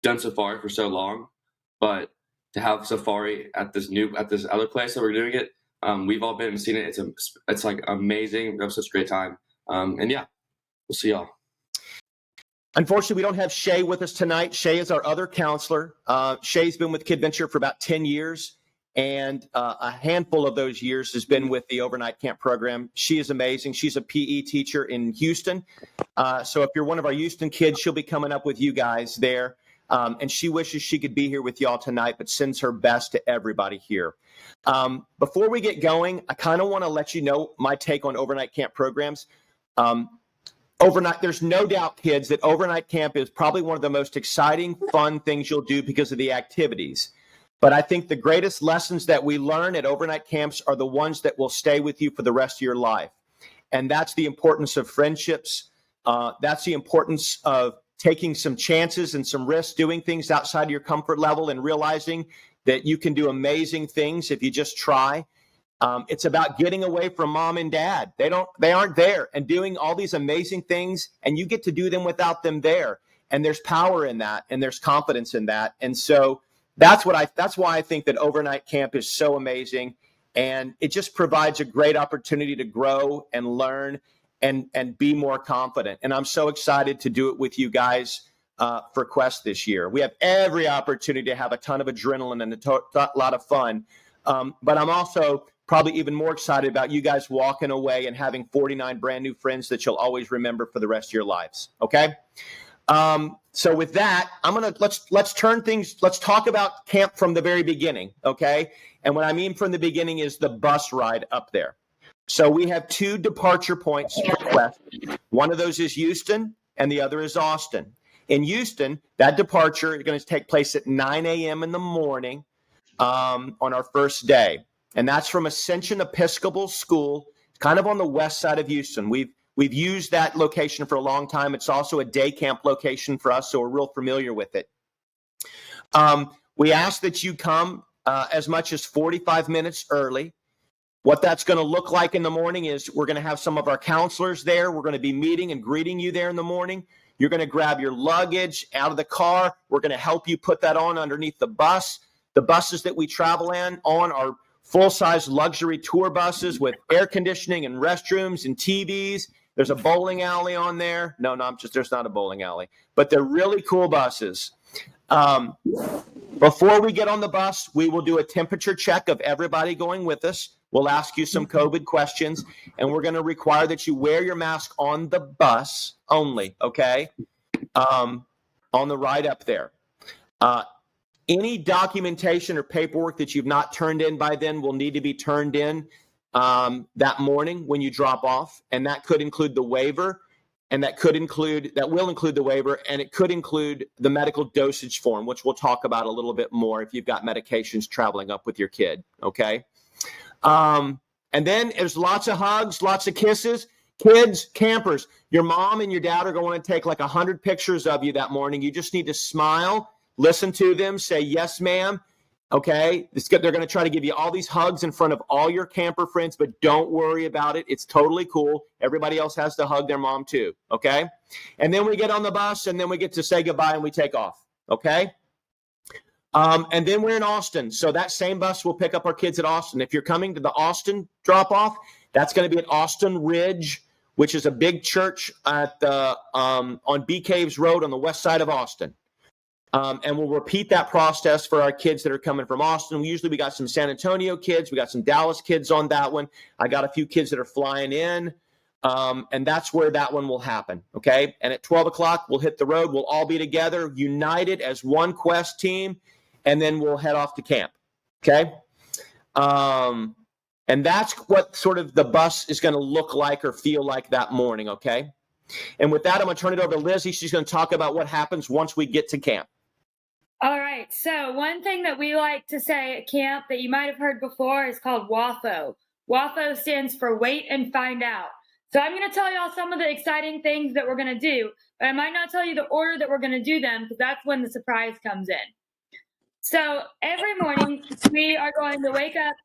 done safari for so long, but to have safari at this other place that we're doing it, we've all been and seen it. It's like amazing. We have such a great time. And yeah, we'll see y'all. Unfortunately, we don't have Shay with us tonight. Shay is our other counselor. Shay's been with KidVenture for about 10 years, and a handful of those years has been with the overnight camp program. She is amazing. She's a PE teacher in Houston. So if you're one of our Houston kids, she'll be coming up with you guys there. And she wishes she could be here with y'all tonight, but sends her best to everybody here. Before we get going, I kind of want to let you know my take on overnight camp programs. Overnight, there's no doubt, kids, that overnight camp is probably one of the most exciting, fun things you'll do because of the activities. But I think the greatest lessons that we learn at overnight camps are the ones that will stay with you for the rest of your life. And that's the importance of friendships. That's the importance of taking some chances and some risks, doing things outside of your comfort level and realizing that you can do amazing things if you just try. It's about getting away from mom and dad. They aren't there, and doing all these amazing things, and you get to do them without them there. And there's power in that, and there's confidence in that. And so that's why I think that overnight camp is so amazing, and it just provides a great opportunity to grow and learn and be more confident. And I'm so excited to do it with you guys for Quest this year. We have every opportunity to have a ton of adrenaline and a lot of fun. But I'm also probably even more excited about you guys walking away and having 49 brand new friends that you'll always remember for the rest of your lives. Okay. So with that, let's turn things, let's talk about camp from the very beginning. Okay. And what I mean from the beginning is the bus ride up there. So we have two departure points for Quest. One of those is Houston and the other is Austin. In Houston, that departure is going to take place at 9 a.m. in the morning on our first day. And that's from Ascension Episcopal School, kind of on the west side of Houston. We've used that location for a long time. It's also a day camp location for us, so we're real familiar with it. We ask that you come as much as 45 minutes early. What that's going to look like in the morning is we're going to have some of our counselors there. We're going to be meeting and greeting you there in the morning. You're going to grab your luggage out of the car. We're going to help you put that on underneath the bus. The buses that we travel on are full-size luxury tour buses with air conditioning and restrooms and TVs. There's a bowling alley on there. No, there's not a bowling alley, but they're really cool buses. Before we get on the bus, we will do a temperature check of everybody going with us. We'll ask you some COVID questions, and we're going to require that you wear your mask on the bus only, okay, on the ride up there. Any documentation or paperwork that you've not turned in by then will need to be turned in that morning when you drop off, and that could include the waiver, and that will include the waiver, and it could include the medical dosage form, which we'll talk about a little bit more if you've got medications traveling up with your kid, okay? And then there's lots of hugs, lots of kisses. Kids, campers, your mom and your dad are going to take like 100 pictures of you that morning. You just need to smile, listen to them, say, yes, ma'am. Okay. They're going to try to give you all these hugs in front of all your camper friends, but don't worry about it. It's totally cool. Everybody else has to hug their mom too. Okay. And then we get on the bus and then we get to say goodbye and we take off. Okay. And then we're in Austin. So that same bus will pick up our kids at Austin. If you're coming to the Austin drop off, that's going to be at Austin Ridge, which is a big church at on Bee Caves Road on the west side of Austin. And we'll repeat that process for our kids that are coming from Austin. We got some San Antonio kids. We got some Dallas kids on that one. I got a few kids that are flying in. And that's where that one will happen. Okay. And at 12 o'clock, we'll hit the road. We'll all be together, united as one Quest team. And then we'll head off to camp. Okay. And that's what sort of the bus is going to look like or feel like that morning. Okay. And with that, I'm going to turn it over to Lizzie. She's going to talk about what happens once we get to camp. All right. So one thing that we like to say at camp that you might have heard before is called WAFO. WAFO stands for Wait and Find Out. So I'm going to tell y'all some of the exciting things that we're going to do, but I might not tell you the order that we're going to do them because that's when the surprise comes in. So every morning we are going to wake up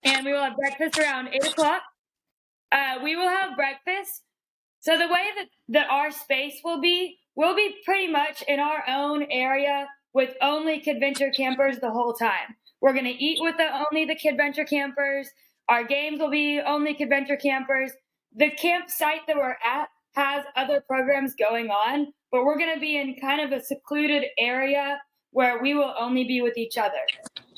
and we will have breakfast around 8 o'clock. We will have breakfast. So the way that our space will be we'll be pretty much in our own area with only Kidventure campers the whole time. We're going to eat with only the Kidventure campers. Our games will be only Kidventure campers. The campsite that we're at has other programs going on, but we're going to be in kind of a secluded area where we will only be with each other.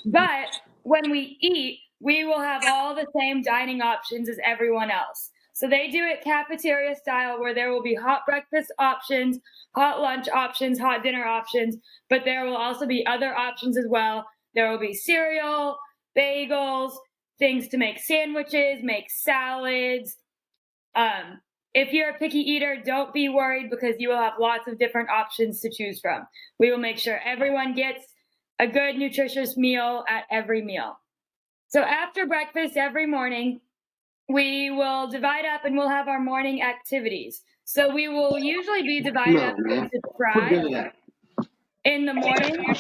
But when we eat, we will have all the same dining options as everyone else. So they do it cafeteria style, where there will be hot breakfast options, hot lunch options, hot dinner options, but there will also be other options as well. There will be cereal, bagels, things to make sandwiches, make salads. If you're a picky eater, don't be worried, because you will have lots of different options to choose from. We will make sure everyone gets a good, nutritious meal at every meal. So after breakfast every morning, we will divide up and we'll have our morning activities. So we will usually be divided up into tribes. In the morning,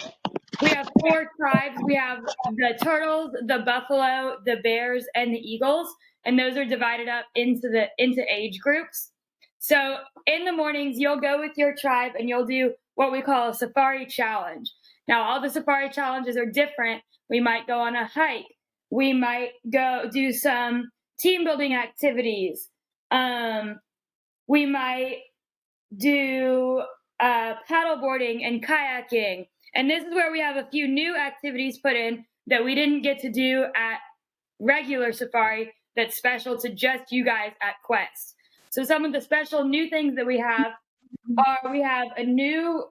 we have 4 tribes. We have the turtles, the buffalo, the bears, and the eagles, and those are divided up into age groups. So in the mornings, you'll go with your tribe and you'll do what we call a safari challenge. Now, all the safari challenges are different. We might go on a hike. We might go do some team building activities. We might do paddleboarding and kayaking. And this is where we have a few new activities put in that we didn't get to do at regular safari, that's special to just you guys at Quest. So some of the special new things that we have are, we have a new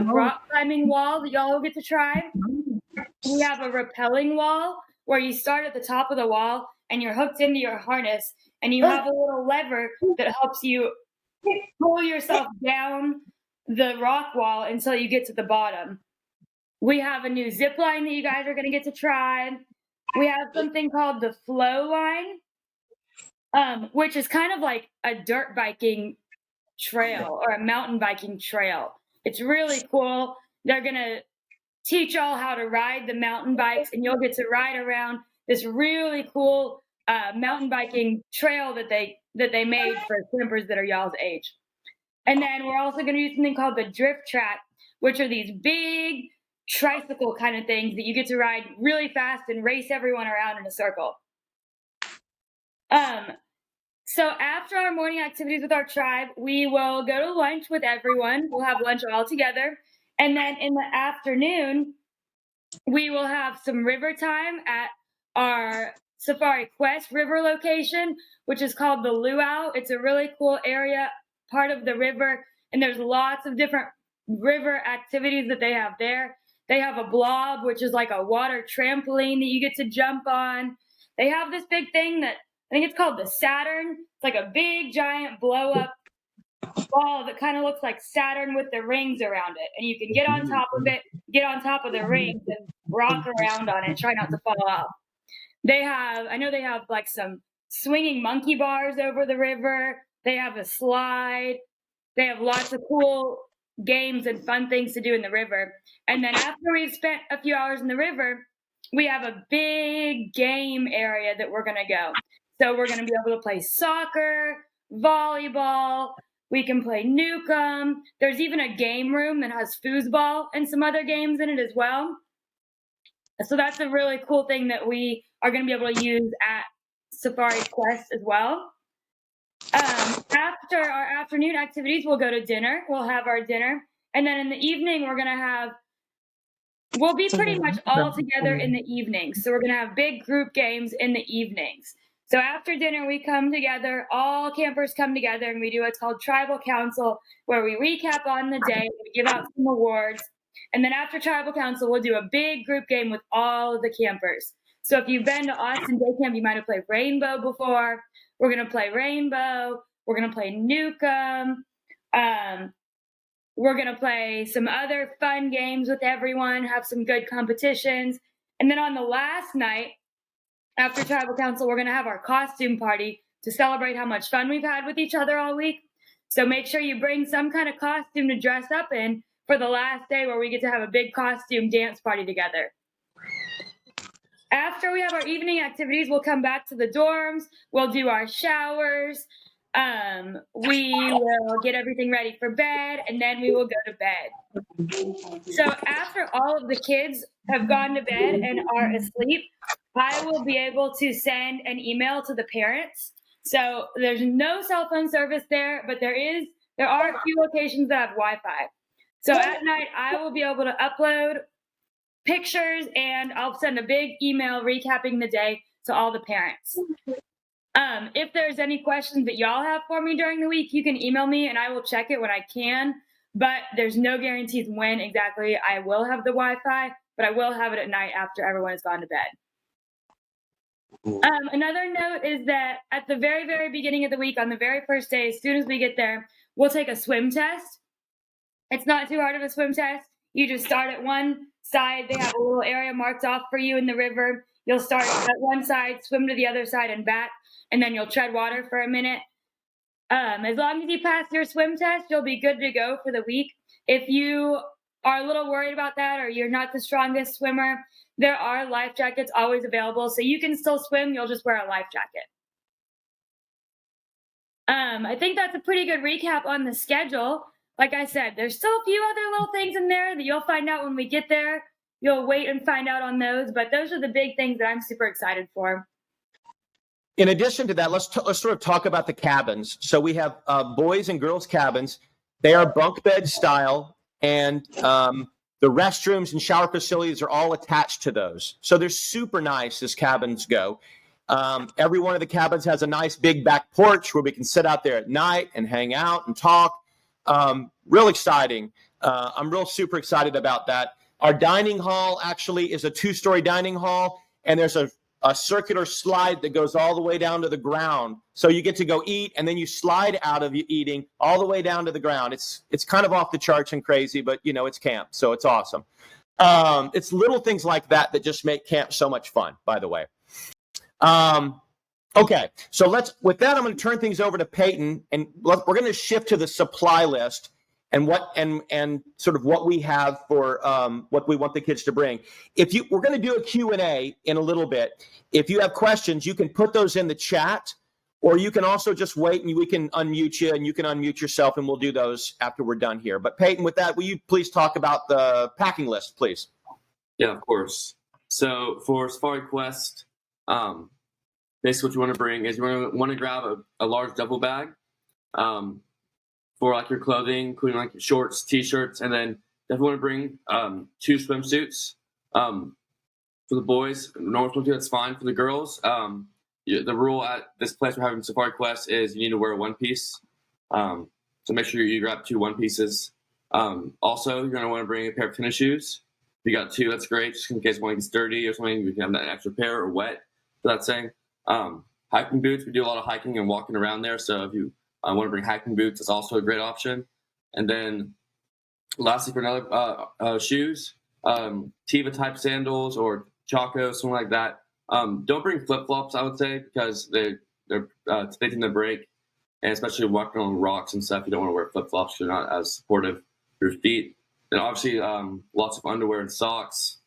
rock climbing wall that y'all will get to try. We have a rappelling wall where you start at the top of the wall and you're hooked into your harness, and you have a little lever that helps you pull yourself down the rock wall until you get to the bottom. We have a new zip line that you guys are going to get to try. We have something called the flow line, which is kind of like a dirt biking trail or a mountain biking trail. It's really cool. They're going to teach y'all how to ride the mountain bikes, and you'll get to ride around this really cool mountain biking trail that they made for campers that are y'all's age. And then we're also going to do something called the drift track, which are these big tricycle kind of things that you get to ride really fast and race everyone around in a circle. So after our morning activities with our tribe, we will go to lunch with everyone. We'll have lunch all together. And then in the afternoon, we will have some river time at our Safari Quest river location, which is called the Luau. It's a really cool area, part of the river, and there's lots of different river activities that they have there. They have a blob, which is like a water trampoline that you get to jump on. They have this big thing that I think it's called the Saturn. It's like a big, giant blow-up ball that kind of looks like Saturn with the rings around it. And you can get on top of it, get on top of the rings, and rock around on it, try not to fall off. I know they have like some swinging monkey bars over the river. They have a slide. They have lots of cool games and fun things to do in the river. And then after we've spent a few hours in the river, we have a big game area that we're going to go. So we're going to be able to play soccer, volleyball. We can play Nukem. There's even a game room that has foosball and some other games in it as well. So that's a really cool thing that we are going to be able to use at Safari Quest as well. After our afternoon activities, we'll go to dinner. We'll have our dinner. And then in the evening, we'll be pretty much all together in the evenings. So we're going to have big group games in the evenings. So after dinner, we come together, all campers come together, and we do what's called Tribal Council, where we recap on the day, we give out some awards. And then after Tribal Council, we'll do a big group game with all of the campers. So if you've been to Austin Day Camp, you might have played Rainbow before. We're going to play Rainbow. We're going to play Nukem. We're going to play some other fun games with everyone, have some good competitions. And then on the last night, after Tribal Council, we're going to have our costume party to celebrate how much fun we've had with each other all week. So make sure you bring some kind of costume to dress up in for the last day, where we get to have a big costume dance party together. After we have our evening activities, we'll come back to the dorms. We'll do our showers. we will get everything ready for bed, and then we will go to bed. So after all of the kids have gone to bed and are asleep, I will be able to send an email to the parents. So there's no cell phone service there, but there are a few locations that have Wi-Fi. So at night, I will be able to upload pictures, and I'll send a big email recapping the day to all the parents. If there's any questions that y'all have for me during the week, you can email me and I will check it when I can. But there's no guarantees when exactly I will have the Wi-Fi, but I will have it at night after everyone has gone to bed. Another note is that at the very, very beginning of the week, on the very first day, as soon as we get there, we'll take a swim test. It's not too hard of a swim test. You just start at one side. They have a little area marked off for you in the river. You'll start at one side, swim to the other side and back, and then you'll tread water for a minute. As long as you pass your swim test, you'll be good to go for the week. If you are a little worried about that or you're not the strongest swimmer, there are life jackets always available. So you can still swim, you'll just wear a life jacket. I think that's a pretty good recap on the schedule. Like I said, there's still a few other little things in there that you'll find out when we get there. You'll wait and find out on those, but those are the big things that I'm super excited for. In addition to that, let's sort of talk about the cabins. So we have boys and girls cabins. They are bunk bed style, and the restrooms and shower facilities are all attached to those. So they're super nice as cabins go. Every one of the cabins has a nice big back porch where we can sit out there at night and hang out and talk. Real exciting. I'm real super excited about that. Our dining hall actually is a 2-story dining hall, and there's a circular slide that goes all the way down to the ground. So you get to go eat, and then you slide out of eating all the way down to the ground. It's kind of off the charts and crazy, but it's camp, so it's awesome. It's little things like that that just make camp so much fun, by the way. Okay, so with that, I'm going to turn things over to Peyton, and we're going to shift to the supply list and sort of what we have for what we want the kids to bring. We're going to do a Q&A in a little bit. If you have questions, you can put those in the chat, or you can also just wait and we can unmute you, and you can unmute yourself, and we'll do those after we're done here. But Peyton, with that, will you please talk about the packing list, please? Yeah, of course. So for Safari Quest, basically what you want to bring is you want to grab a large duffel bag for like your clothing, including like your shorts, t-shirts, and then definitely want to bring 2 swimsuits. For the boys, normal swimsuit, that's fine. For the girls, the rule at this place we're having Safari Quest is you need to wear a one-piece. So make sure you grab 2 one-pieces. Also, you're going to want to bring a pair of tennis shoes. If you got 2, that's great. Just in case one gets dirty or something, you can have that extra pair or wet. So that's saying. Hiking boots, we do a lot of hiking and walking around there. So if you want to bring hiking boots, that's also a great option. And then lastly, for another shoes, Tiva type sandals or Chacos, something like that. Don't bring flip-flops, I would say, because they tend to break. And especially walking on rocks and stuff, you don't want to wear flip-flops. They're not as supportive for your feet. And obviously, lots of underwear and socks.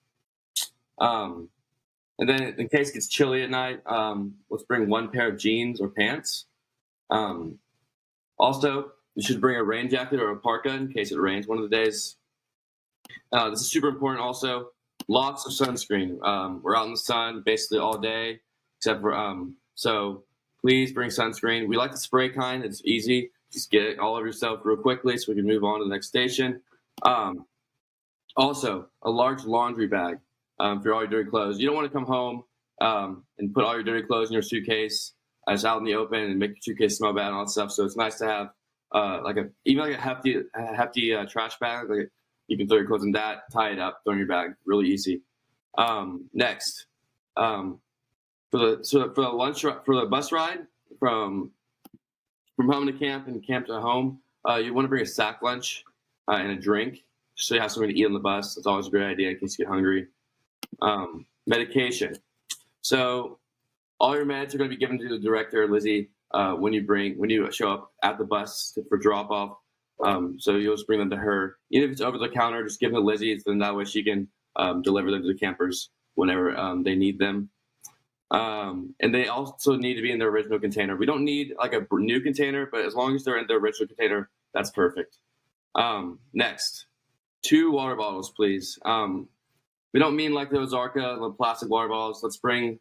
And then in case it gets chilly at night, let's bring 1 pair of jeans or pants. Also, you should bring a rain jacket or a parka in case it rains one of the days. This is super important also. Lots of sunscreen. We're out in the sun basically all day, except for, so please bring sunscreen. We like the spray kind. It's easy. Just get it all over yourself real quickly so we can move on to the next station. Also, a large laundry bag. For all your dirty clothes. You don't want to come home and put all your dirty clothes in your suitcase it's out in the open and make your suitcase smell bad and all that stuff. So it's nice to have even a hefty trash bag. Like you can throw your clothes in that, tie it up, throw in your bag. Really easy. Next, for the bus ride from home to camp and camp to home, you want to bring a sack lunch and a drink just so you have something to eat on the bus. That's always a great idea in case you get hungry. Medication. So all your meds are going to be given to the director, Lizzie, when you show up at the bus for drop off. So you'll just bring them to her. Even if it's over the counter, just give them to Lizzie. Then that way she can deliver them to the campers whenever they need them. And they also need to be in their original container. We don't need like a new container, but as long as they're in their original container, that's perfect. Next, 2 water bottles, please. We don't mean like the Ozarka, the plastic water bottles. Let's bring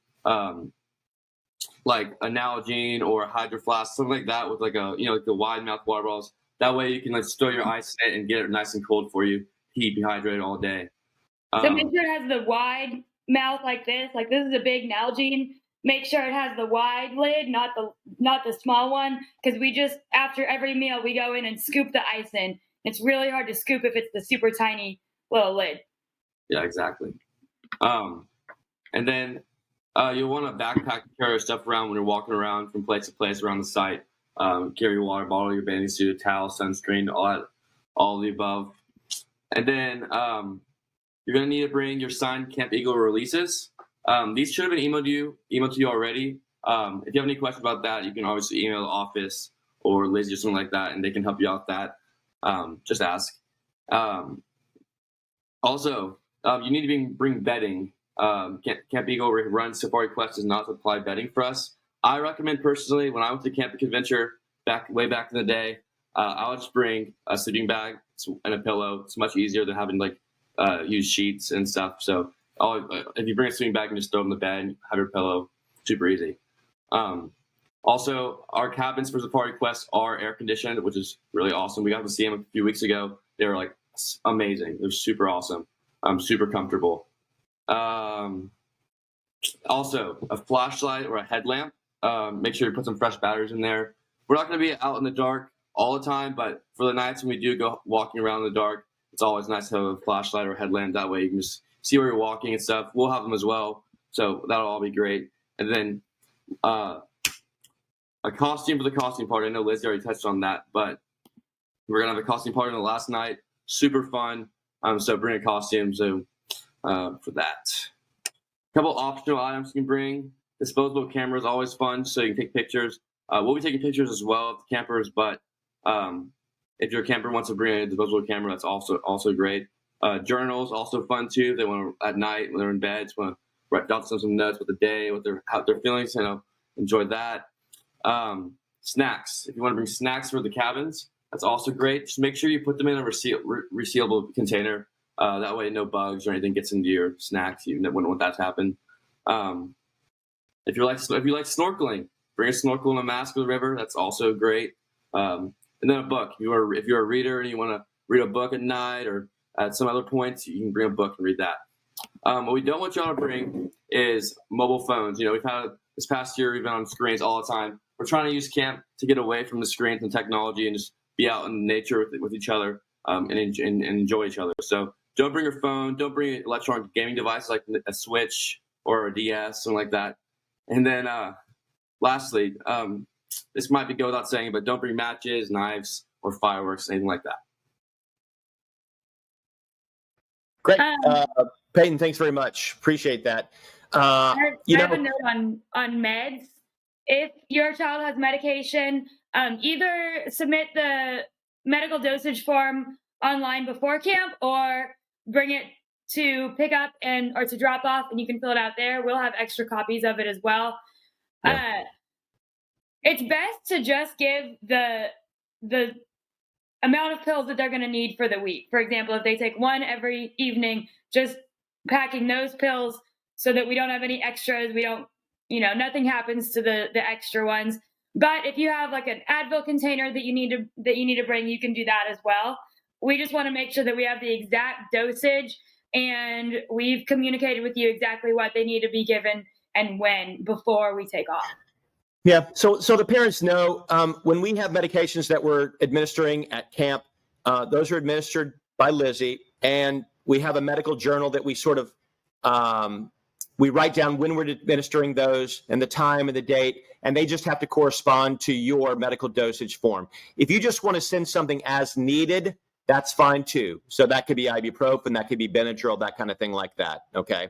like a Nalgene or a Hydro Flask, something like that, with like a like the wide mouth water bottles. That way you can like store your ice in it and get it nice and cold for you. Keep you hydrated all day. So make sure it has the wide mouth like this. Like this is a big Nalgene. Make sure it has the wide lid, not the small one, because we just after every meal we go in and scoop the ice in. It's really hard to scoop if it's the super tiny little lid. Yeah, exactly. And then you'll want a backpack to carry your stuff around when you're walking around from place to place around the site. Carry your water bottle, your bathing suit, towel, sunscreen, all of the above. And then you're going to need to bring your signed Camp Eagle releases. These should have been emailed to you already. If you have any questions about that, you can obviously email the office or Lizzie or something like that, and they can help you out with that. Just ask. Also, you need to bring bedding. Camp Eagle runs Safari Quest does not supply bedding for us. I recommend personally, when I went to Camp Adventure way back in the day, I would just bring a sleeping bag and a pillow. It's much easier than having like use sheets and stuff. So if you bring a sleeping bag and just throw it in the bed and have your pillow, super easy. Also, our cabins for Safari Quest are air conditioned, which is really awesome. We got to see them a few weeks ago. They were like amazing. They're super awesome. Super comfortable. Also, a flashlight or a headlamp. Make sure you put some fresh batteries in there. We're not going to be out in the dark all the time, but for the nights when we do go walking around in the dark, it's always nice to have a flashlight or a headlamp. That way you can just see where you're walking and stuff. We'll have them as well, so that'll all be great. And then a costume for the costume party. I know Lizzie already touched on that, but we're going to have a costume party on the last night. Super fun. So bring a costume for that. A couple optional items you can bring. Disposable camera is always fun, so you can take pictures. We'll be taking pictures as well of the campers, but if your camper wants to bring a disposable camera, that's also great. Journals also fun too. They want to at night when they're in bed, just want to write down some notes with the day, how they're feeling. So enjoy that. Snacks. If you want to bring snacks for the cabins, that's also great. Just make sure you put them in a resealable container. That way, no bugs or anything gets into your snacks. You wouldn't want that to happen. If you like snorkeling, bring a snorkel and a mask for the river. That's also great. And then a book. If you're a reader and you want to read a book at night or at some other points, you can bring a book and read that. What we don't want y'all to bring is mobile phones. We've had this past year, we've been on screens all the time. We're trying to use camp to get away from the screens and technology and just be out in nature with each other and enjoy each other. So don't bring your phone. Don't bring electronic gaming devices like a Switch or a DS, something like that. And then lastly, this might go without saying, but don't bring matches, knives, or fireworks, anything like that. Great. Peyton, thanks very much. Appreciate that. I have a note on meds. If your child has medication, either submit the medical dosage form online before camp or bring it to pick up or to drop off, and you can fill it out there. We'll have extra copies of it as well. Yeah. It's best to just give the amount of pills that they're going to need for the week. For example, if they take one every evening, just packing those pills so that we don't have any extras. We don't, nothing happens to the extra ones. But if you have like an Advil container that you need to bring, you can do that as well. We just want to make sure that we have the exact dosage and we've communicated with you exactly what they need to be given and when before we take off. Yeah. So the parents know when we have medications that we're administering at camp, those are administered by Lizzie, and we have a medical journal that we sort of we write down when we're administering those and the time and the date, and they just have to correspond to your medical dosage form. If you just want to send something as needed, that's fine too. So that could be ibuprofen, that could be Benadryl, that kind of thing like that. Okay.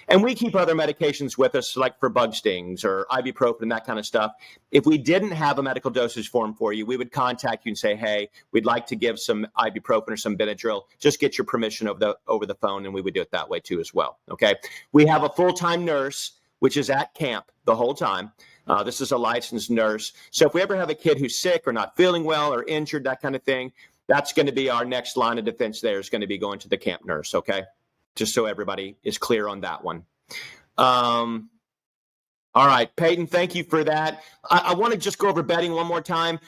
And we keep other medications with us, like for bug stings or ibuprofen and that kind of stuff. If we didn't have a medical dosage form for you, we would contact you and say, hey, we'd like to give some ibuprofen or some Benadryl. Just get your permission over the phone, and we would do it that way too as well. Okay. We have a full-time nurse. which is at camp the whole time. This is a licensed nurse. So if we ever have a kid who's sick or not feeling well or injured, that kind of thing, that's going to be our next line of defense there, is going to be going to the camp nurse, okay? Just so everybody is clear on that one. All right, Peyton, thank you for that. I want to just go over bedding one more time.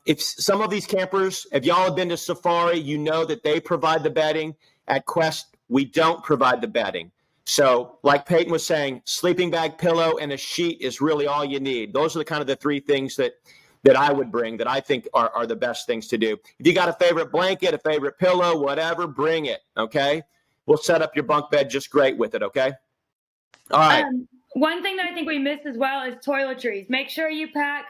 If some of these campers, if y'all have been to Safari, you know that they provide the bedding. At Quest, we don't provide the bedding. So like Peyton was saying, sleeping bag, pillow, and a sheet is really all you need. Those are the kind of the three things that I would bring that I think are the best things to do. If you got a favorite blanket, a favorite pillow, whatever, bring it, okay? We'll set up your bunk bed just great with it, okay? All right. One thing that I think we missed as well is toiletries. Make sure you pack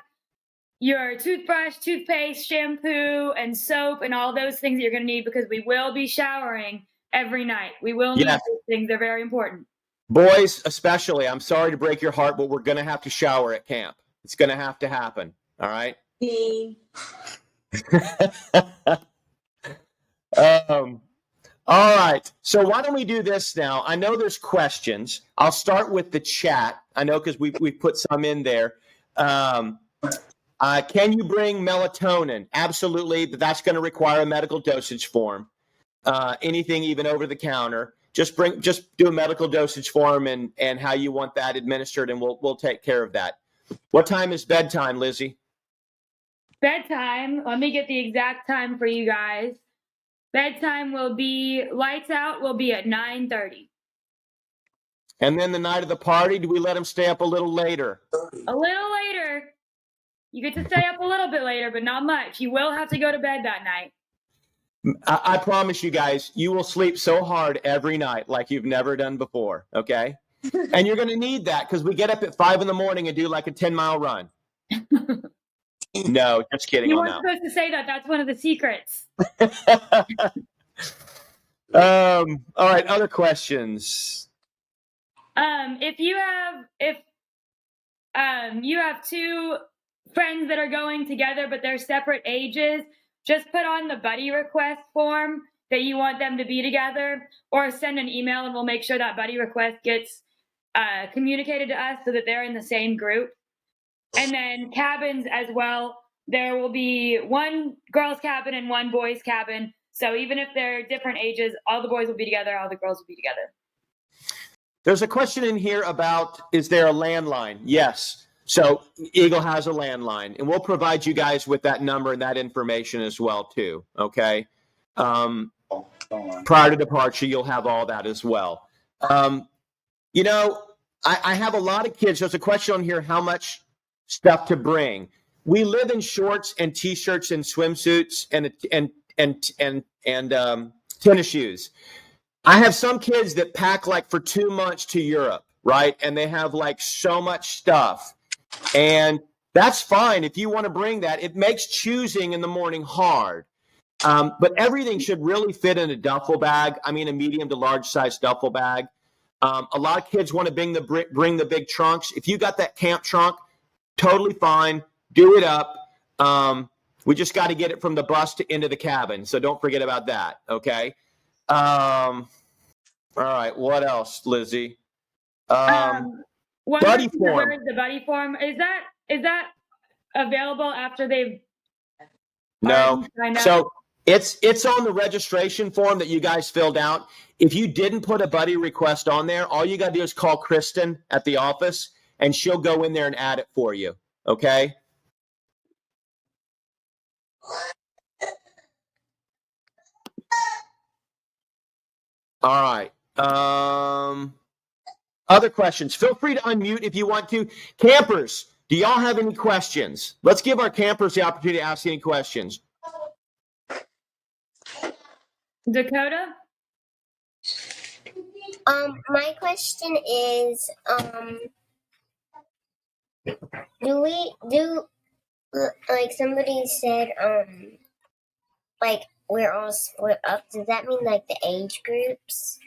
your toothbrush, toothpaste, shampoo, and soap, and all those things that you're going to need, because we will be showering every night. We will need Yes. those things. They're very important. Boys, especially, I'm sorry to break your heart, but we're going to have to shower at camp. It's going to have to happen. All right. All right. So why don't we do this now? I know there's questions. I'll start with the chat. I know because we put some in there. Can you bring melatonin? Absolutely. But that's going to require a medical dosage form. Anything even over the counter. Just do a medical dosage form and how you want that administered, and we'll take care of that. What time is bedtime, Lizzie? Bedtime, let me get the exact time for you guys. Bedtime will be, lights out will be at 9:30. And then the night of the party, do we let them stay up a little later? A little later. You get to stay up a little bit later, but not much. You will have to go to bed that night. I promise you guys, you will sleep so hard every night like you've never done before, okay? And you're going to need that because we get up at 5 a.m. and do like a 10-mile run. No, just kidding. You on weren't supposed to say that. That's one of the secrets. All right, other questions. If you have two friends that are going together but they're separate ages, just put on the buddy request form that you want them to be together, or send an email and we'll make sure that buddy request gets communicated to us so that they're in the same group. And then cabins as well. There will be one girls' cabin and one boys' cabin. So even if they're different ages, all the boys will be together, all the girls will be together. There's a question in here about, is there a landline? Yes. So Eagle has a landline, and we'll provide you guys with that number and that information as well, too. Okay. Prior to departure, you'll have all that as well. You know, I have a lot of kids. There's a question on here, how much stuff to bring. We live in shorts and t-shirts and swimsuits and tennis shoes. I have some kids that pack like for 2 months to Europe, right? And they have like so much stuff. And that's fine if you want to bring that. It makes choosing in the morning hard. But everything should really fit in a duffel bag. I mean, a medium to large size duffel bag. A lot of kids want to bring the big trunks. If you got that camp trunk, totally fine. Do it up. We just got to get it from the bus into the cabin. So don't forget about that. Okay. All right. What else, Lizzie? Buddy form. Where is the buddy form? Is that available after they've? No. So it's on the registration form that you guys filled out. If you didn't put a buddy request on there, all you got to do is call Kristen at the office, and she'll go in there and add it for you. Okay. All right. Other questions? Feel free to unmute if you want to. Campers, do y'all have any questions? Let's give our campers the opportunity to ask any questions. Dakota? My question is, do we do, like somebody said, like we're all split up? Does that mean like the age groups?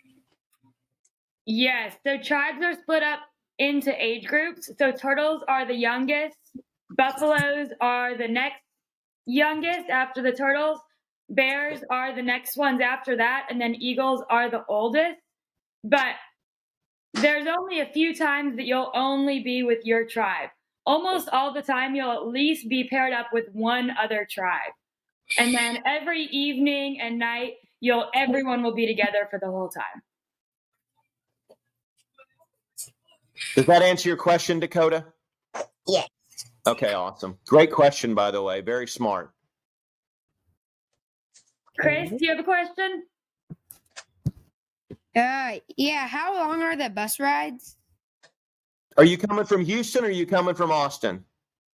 Yes. So tribes are split up into age groups. So turtles are the youngest. Buffaloes are the next youngest after the turtles. Bears are the next ones after that. And then eagles are the oldest. But there's only a few times that you'll only be with your tribe. Almost all the time, you'll at least be paired up with one other tribe. And then every evening and night, everyone will be together for the whole time. Does that answer your question, Dakota? Yes. Okay, awesome. Great question, by the way. Very smart. Chris, do you have a question? Yeah. How long are the bus rides? Are you coming from Houston or are you coming from Austin?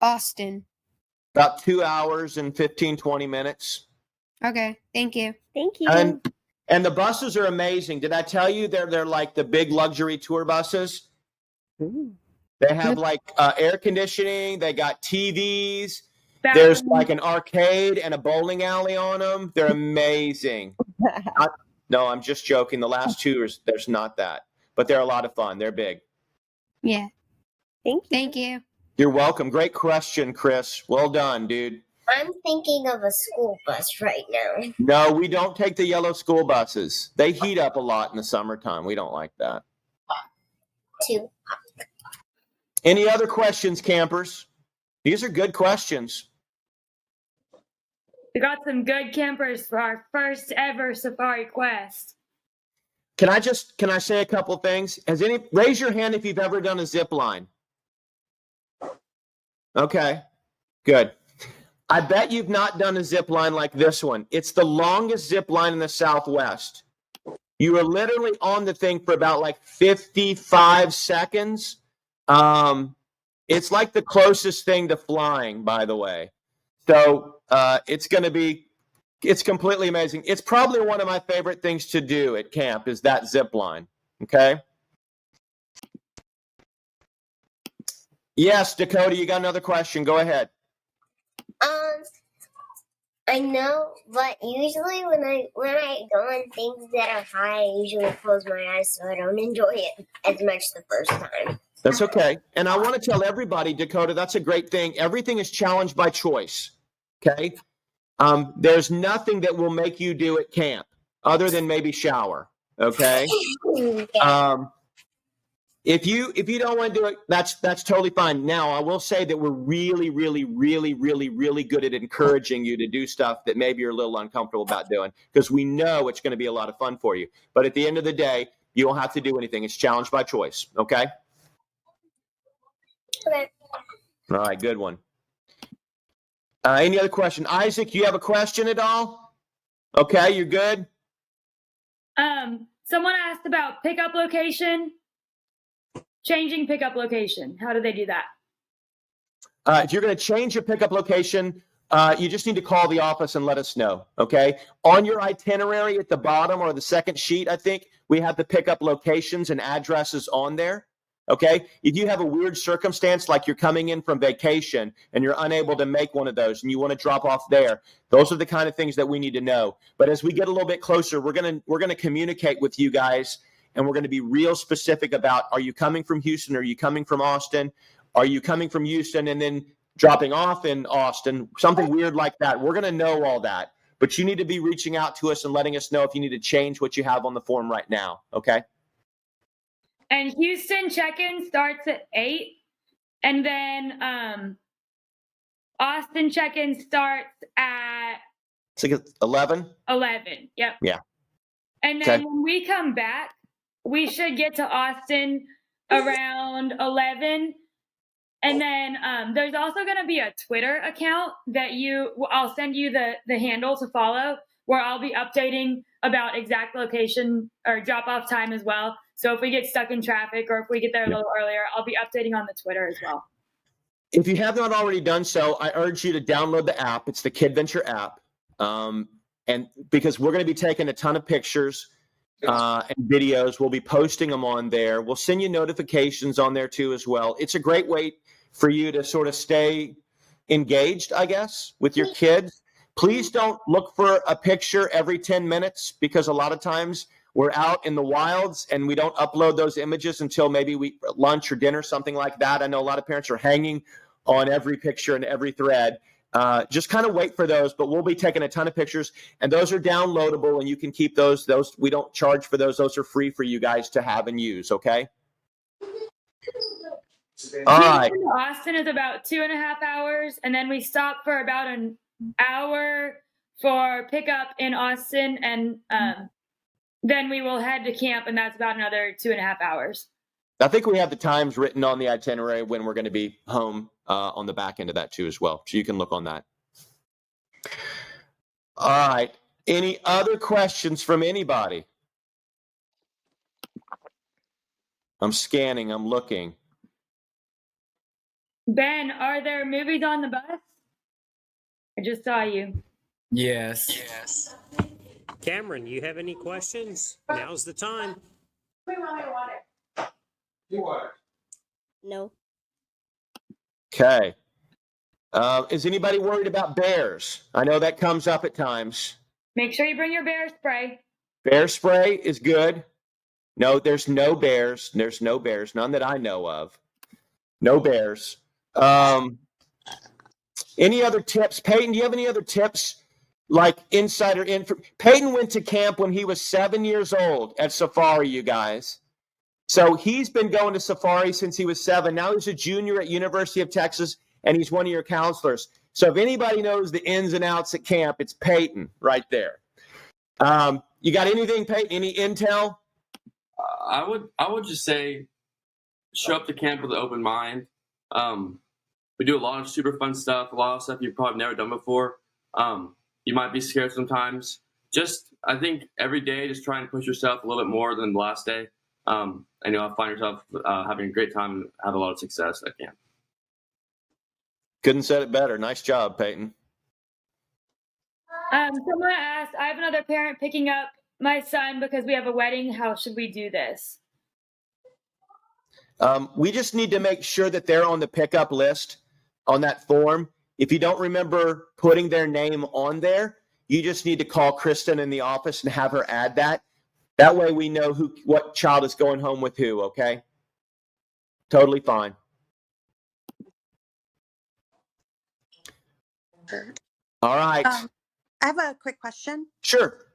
Austin. About 2 hours and 15, 20 minutes. Okay. Thank you. Thank you. And the buses are amazing. Did I tell you they're like the big luxury tour buses? Ooh. They have like air conditioning. They got TVs. Bathroom? There's like an arcade and a bowling alley on them. They're amazing. No, I'm just joking. The last two, there's not that. But they're a lot of fun. They're big. Yeah. Thank you. Thank you. You're welcome. Great question, Chris. Well done, dude. I'm thinking of a school bus right now. No, we don't take the yellow school buses. They heat up a lot in the summertime. We don't like that. 2. Any other questions, campers? These are good questions. We got some good campers for our first ever Safari Quest. Can I say a couple things? Raise your hand if you've ever done a zip line. Okay, good. I bet you've not done a zip line like this one. It's the longest zip line in the Southwest. You are literally on the thing for about like 55 seconds. It's like the closest thing to flying, by the way. So it's completely amazing. It's probably one of my favorite things to do at camp is that zip line. Okay. Yes, Dakota, you got another question. Go ahead. I know, but usually when I go on things that are high, I usually close my eyes so I don't enjoy it as much the first time. That's okay. And I want to tell everybody, Dakota, that's a great thing. Everything is challenged by choice. Okay. There's nothing that will make you do at camp other than maybe shower. Okay. If you don't want to do it, that's totally fine. Now, I will say that we're really, really, really, really, really good at encouraging you to do stuff that maybe you're a little uncomfortable about doing because we know it's going to be a lot of fun for you. But at the end of the day, you don't have to do anything. It's challenged by choice. Okay. Okay. All right. Good one. Any other question? Isaac, you have a question at all? Okay. You're good. Someone asked about pickup location. Changing pickup location. How do they do that? If you're going to change your pickup location, you just need to call the office and let us know. Okay. On your itinerary at the bottom or the second sheet, I think we have the pickup locations and addresses on there. Okay. If you have a weird circumstance, like you're coming in from vacation and you're unable to make one of those and you want to drop off there, those are the kind of things that we need to know. But as we get a little bit closer, we're going to communicate with you guys. And we're going to be real specific about, are you coming from Houston? Are you coming from Austin? Are you coming from Houston and then dropping off in Austin? Something weird like that. We're going to know all that. But you need to be reaching out to us and letting us know if you need to change what you have on the form right now. Okay? And Houston check-in starts at 8. And then Austin check-in starts at... It's like 11? 11. Yep. Yeah. And then Okay. when we come back, we should get to Austin around 11. And then there's also going to be a Twitter account that I'll send you the handle to follow, where I'll be updating about exact location or drop-off time as well. So if we get stuck in traffic or if we get there a little earlier, I'll be updating on the Twitter as well. If you have not already done so, I urge you to download the app. It's the KidVenture app. And because we're going to be taking a ton of pictures and videos, we'll be posting them on there. We'll send you notifications on there too as well. It's a great way for you to sort of stay engaged, I guess, with your kids. Please don't look for a picture every 10 minutes because a lot of times we're out in the wilds and we don't upload those images until maybe lunch or dinner, something like that. I know a lot of parents are hanging on every picture and every thread. Just kind of wait for those, but we'll be taking a ton of pictures and those are downloadable and you can keep those. We don't charge for those. Those are free for you guys to have and use. Okay. All right. Houston to Austin is about 2.5 hours, and then we stop for about an hour for pickup in Austin, and then we will head to camp, and that's about another 2.5 hours. I think we have the times written on the itinerary when we're going to be home on the back end of that too as well. So you can look on that. All right. Any other questions from anybody? I'm scanning. I'm looking. Ben, are there movies on the bus? I just saw you. Yes. Cameron, you have any questions? Now's the time. No. Okay. Is anybody worried about bears? I know that comes up at times. Make sure you bring your bear spray. Bear spray is good. No, there's no bears. There's no bears. None that I know of. No bears. Any other tips? Peyton, do you have any other tips? Like insider info? Peyton went to camp when he was 7 years old at Safari, you guys. So he's been going to Safari since he was 7. Now he's a junior at University of Texas, and he's one of your counselors. So if anybody knows the ins and outs at camp, it's Peyton right there. You got anything, Peyton? Any intel? I would just say show up to camp with an open mind. We do a lot of super fun stuff, a lot of stuff you've probably never done before. You might be scared sometimes. I think every day, just try and push yourself a little bit more than the last day. And you'll find yourself having a great time and have a lot of success at camp. Couldn't said it better. Nice job, Peyton. Someone asked, I have another parent picking up my son because we have a wedding. How should we do this? We just need to make sure that they're on the pickup list on that form. If you don't remember putting their name on there, you just need to call Kristen in the office and have her add that. That way we know what child is going home with who, okay? Totally fine. All right. I have a quick question. Sure.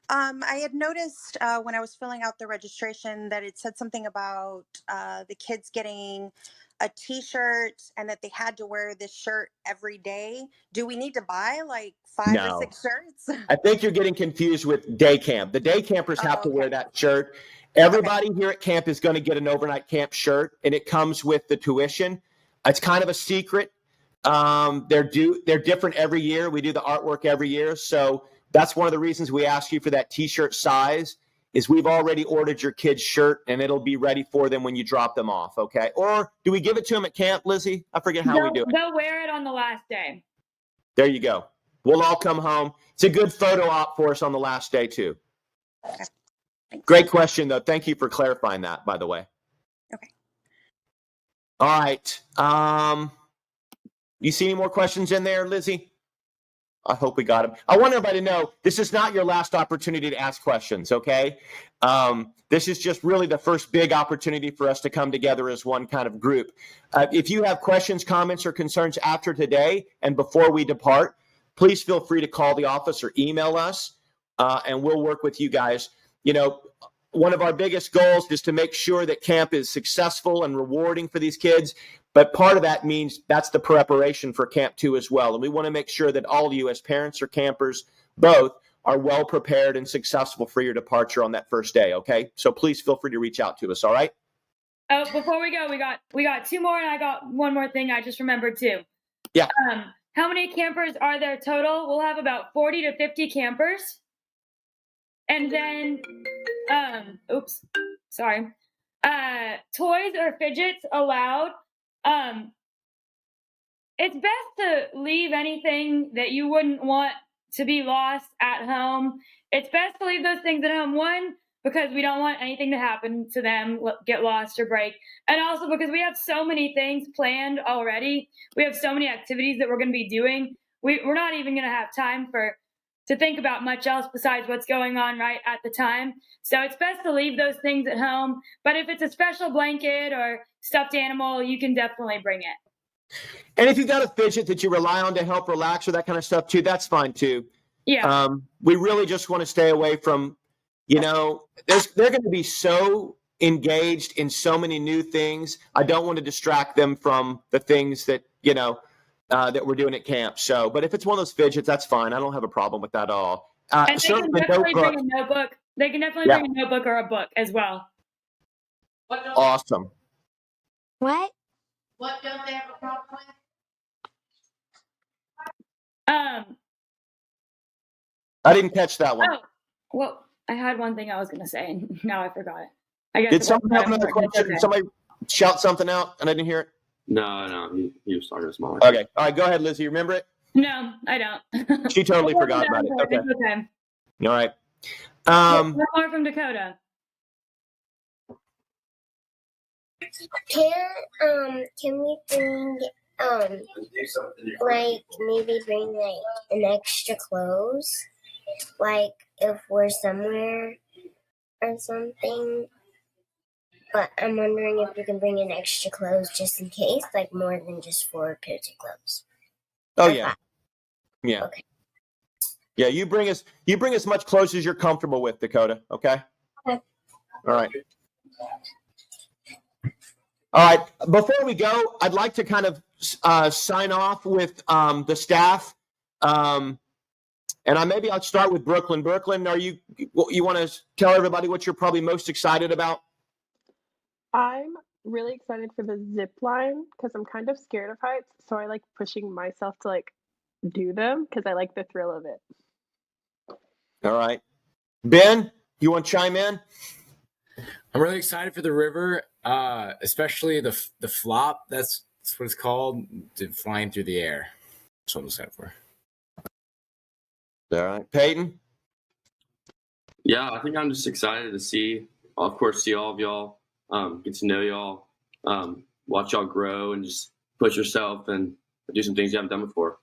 I had noticed when I was filling out the registration that it said something about the kids getting a T-shirt and that they had to wear this shirt every day. Do we need to buy like 5 No. or 6 shirts? I think you're getting confused with day camp. The day campers have to wear okay. that shirt. Everybody here at camp is going to get an overnight camp shirt, and it comes with the tuition. It's kind of a secret. They're different every year. We do the artwork every year. So that's one of the reasons we ask you for that T-shirt size is we've already ordered your kid's shirt, and it'll be ready for them when you drop them off, okay? Or do we give it to them at camp, Lizzie? I forget how we do it. They'll wear it on the last day. There you go. We'll all come home. It's a good photo op for us on the last day, too. Okay. Thanks. Great question, though. Thank you for clarifying that, by the way. Okay. All right. You see any more questions in there, Lizzie? I hope we got them. I want everybody to know this is not your last opportunity to ask questions, okay? This is just really the first big opportunity for us to come together as one kind of group. If you have questions, comments, or concerns after today and before we depart, please feel free to call the office or email us, and we'll work with you guys. You know, one of our biggest goals is to make sure that camp is successful and rewarding for these kids. But part of that means that's the preparation for Camp 2 as well. And we want to make sure that all of you as parents or campers, both, are well prepared and successful for your departure on that first day, okay? So please feel free to reach out to us, all right? Oh, before we go, we got 2 more, and I got one more thing I just remembered too. Yeah. How many campers are there total? We'll have about 40 to 50 campers. And then, toys or fidgets allowed. It's best to leave anything that you wouldn't want to be lost at home. It's best to leave those things at home. One, because we don't want anything to happen to them, get lost or break. And also because we have so many things planned already. We have so many activities that we're going to be doing. We're not even going to have time to think about much else besides what's going on right at the time. So it's best to leave those things at home. But if it's a special blanket or stuffed animal, you can definitely bring it. And if you've got a fidget that you rely on to help relax or that kind of stuff too, that's fine too. Yeah. We really just want to stay away from, they're going to be so engaged in so many new things. I don't want to distract them from the things that, that we're doing at camp. So, but if it's one of those fidgets, that's fine. I don't have a problem with that at all. And they can Certainly definitely notebook. bring a notebook. They can definitely Yeah. bring a notebook or a book as well. Awesome. What? What don't they have a problem with? I didn't catch that one. Oh, well, I had one thing I was going to say, and now I forgot it. I guess Did it someone have wasn't another important. question? It's Somebody shout something out and I didn't hear it? No, he was talking to smaller. Okay. All right. Go ahead, Lizzie. You remember it? No, I don't. She totally It wasn't forgot that about it. important. Okay. It's okay. All right. One more from Dakota. Can we bring like maybe bring like an extra clothes, like if we're somewhere or something? But I'm wondering if we can bring in extra clothes just in case, like more than just 4 pairs of clothes. Oh Or yeah. 5. Yeah. Okay. Yeah. You bring as much clothes as you're comfortable with, Dakota. Okay. Okay. All right. All right. Before we go, I'd like to kind of sign off with the staff. And I'll start with Brooklyn. Brooklyn, you want to tell everybody what you're probably most excited about? I'm really excited for the zip line because I'm kind of scared of heights. So I like pushing myself to like do them because I like the thrill of it. All right. Ben, you want to chime in? I'm really excited for the river, especially the flop. That's what it's called, flying through the air. That's what I'm excited for. All right. Peyton? Yeah, I think I'm just excited to see all of y'all, get to know y'all, watch y'all grow and just push yourself and do some things you haven't done before.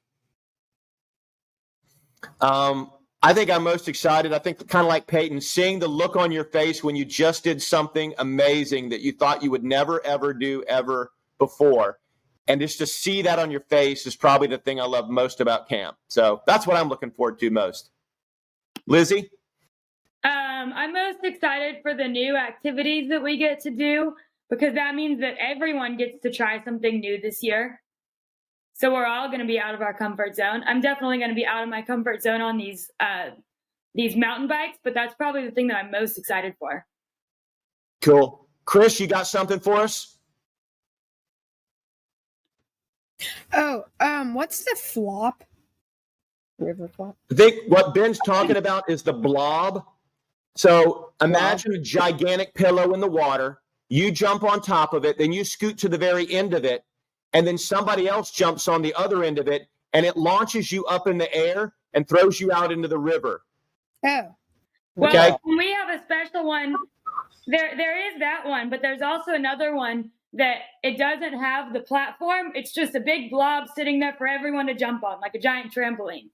I think I'm most excited. I think kind of like Peyton, seeing the look on your face when you just did something amazing that you thought you would never, ever do ever before. And just to see that on your face is probably the thing I love most about camp. So that's what I'm looking forward to most. Lizzie? I'm most excited for the new activities that we get to do because that means that everyone gets to try something new this year. So we're all going to be out of our comfort zone. I'm definitely going to be out of my comfort zone on these mountain bikes, but that's probably the thing that I'm most excited for. Cool. Chris, you got something for us? Oh, what's the flop? River flop. I think what Ben's talking about is the blob. So imagine a gigantic pillow in the water. You jump on top of it, then you scoot to the very end of it, and then somebody else jumps on the other end of it, and it launches you up in the air and throws you out into the river. Oh. Well, Okay. we have a special one. There is that one, but there's also another one that it doesn't have the platform. It's just a big blob sitting there for everyone to jump on, like a giant trampoline.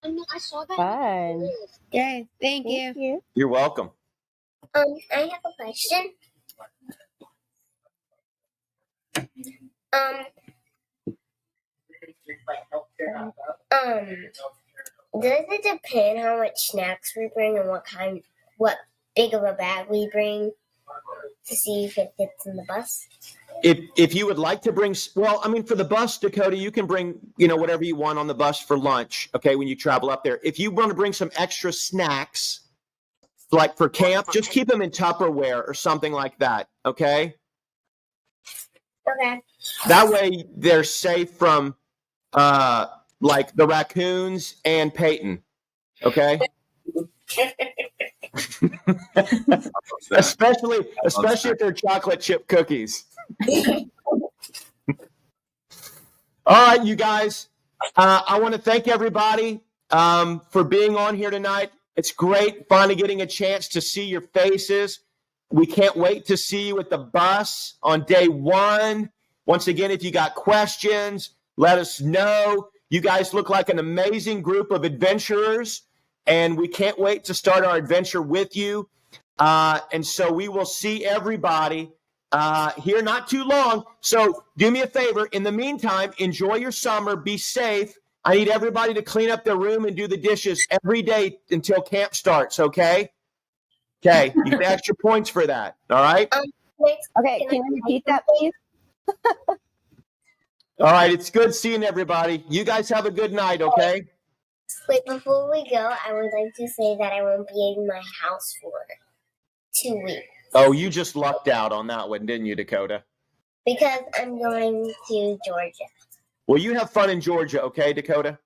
I saw that. Fun. Okay, thank you. You're welcome. I have a question. Does it depend how much snacks we bring and what big of a bag we bring to see if it fits in the bus? If you would like to bring, well, I mean, for the bus, Dakota, you can bring, whatever you want on the bus for lunch, okay, when you travel up there. If you want to bring some extra snacks, like for camp, just keep them in Tupperware or something like that, okay? Okay. That way they're safe from, like the raccoons and Peyton, okay? especially if they're chocolate chip cookies. All right, you guys. I want to thank everybody for being on here tonight. It's great finally getting a chance to see your faces. We can't wait to see you at the bus on day 1. Once again, if you got questions, let us know. You guys look like an amazing group of adventurers, and we can't wait to start our adventure with you. And so we will see everybody here not too long. So do me a favor. In the meantime, enjoy your summer. Be safe. I need everybody to clean up their room and do the dishes every day until camp starts, okay? Okay, you get extra points for that. All right. Okay, can you repeat that, please? All right. It's good seeing everybody. You guys have a good night. Okay. Wait, before we go, I would like to say that I won't be in my house for 2 weeks Oh, you just lucked out on that one, didn't you, Dakota? because I'm going to Georgia. Well, you have fun in Georgia, okay, Dakota?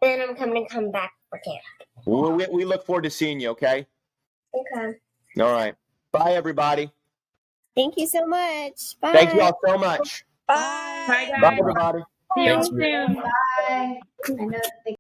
Then I'm going to come back for camp. We look forward to seeing you, okay? Okay. All right. Bye, everybody. Thank you so much. Bye. Thank you all so much. Bye, guys. Bye, everybody. See you Thanks, soon. Bye. I know that they